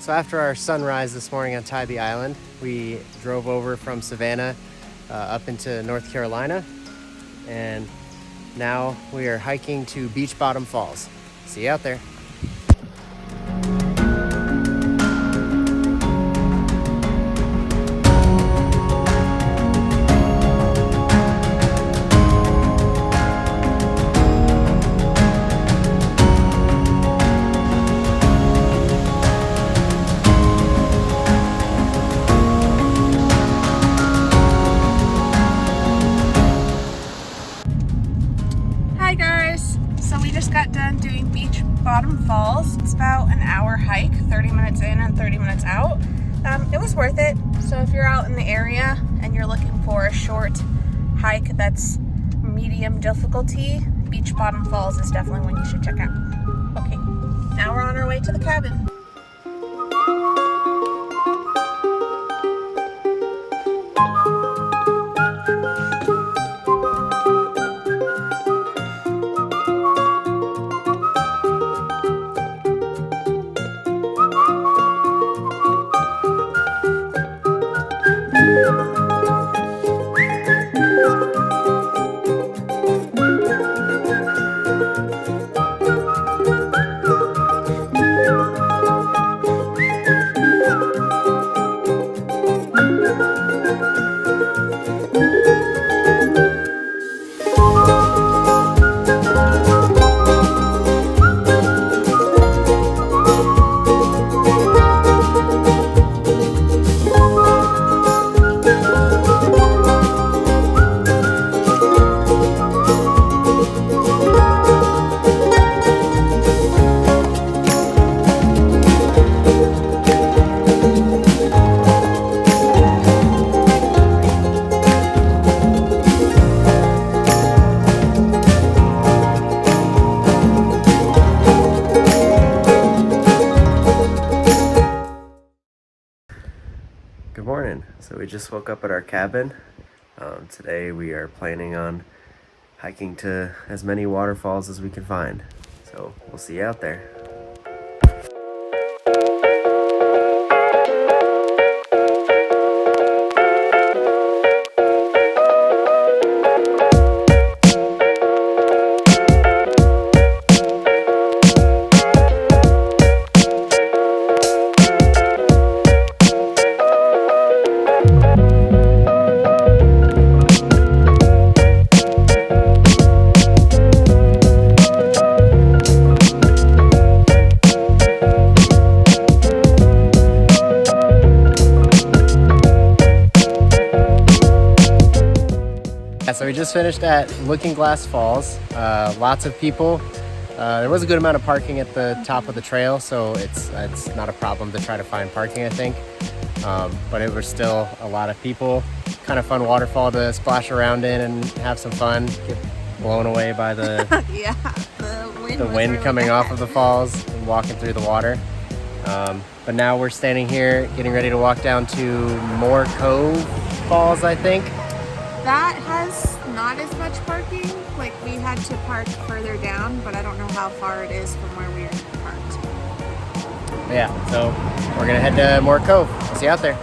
So after our sunrise this morning on Tybee Island, we drove over from Savannah up into North Carolina, and now we are hiking to Beach Bottom Falls. See you out there. Bottom Falls. It's about an hour hike, 30 minutes in and 30 minutes out. It was worth it. So if you're out in the area and you're looking for a short hike that's medium difficulty, Beach Bottom Falls is definitely one you should check out. Okay, now we're on our way to the cabin. Good morning. So we just woke up at our cabin. Today we are planning on hiking to as many waterfalls as we can find. So we'll see you out there. So we just finished at Looking Glass Falls. Lots of people. There was a good amount of parking at the top of the trail, so it's not a problem to try to find parking, I think. But it was still a lot of people. Kind of fun waterfall to splash around in and have some fun. Get blown away by the yeah, the wind really coming bad. off of the falls and walking through the water. But now we're standing here getting ready to walk down to Moore Cove Falls, I think. That has not as much parking. Like, we had to park further down, but I don't know how far it is from where we are parked. But yeah, so we're gonna head to Moore Cove. See you out there.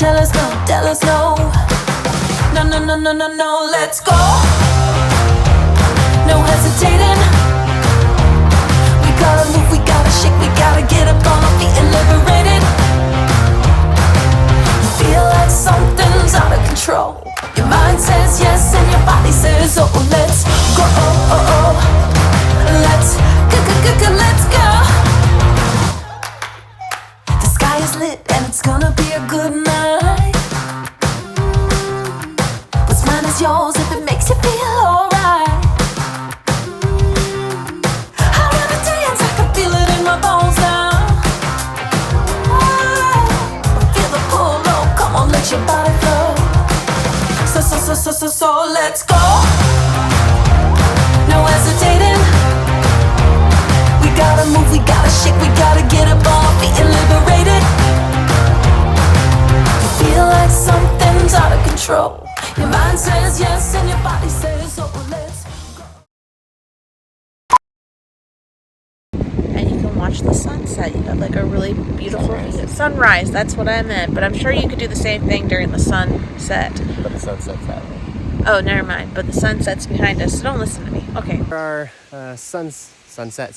tell us no, tell us no. No, no, no, no, no, no, let's go. No hesitating. We gotta move, we gotta shake, we gotta get up on our feet and liberated. You feel like something's out of control. Your mind says yes and your body says oh, let's go, oh, oh, oh. Let's go, let's go. The sky is lit and it's gonna be a good night. What's mine is yours if it makes you feel alright. I wanna dance, I can feel it in my bones now. Feel the pull, oh, come on, let your body flow. So let's go. No hesitating. We gotta move, we gotta shake, we gotta get up on our feet and liberated. You feel like something's out of control. Your mind says yes and your body says oh, let's go. And you can watch the sunset. You have like a really beautiful view. Sunrise, that's what I meant. But I'm sure you could do the same thing during the sunset. But the sunset's that way. Oh, never mind. But the sunset's behind us, so don't listen to me. Okay. There are sunset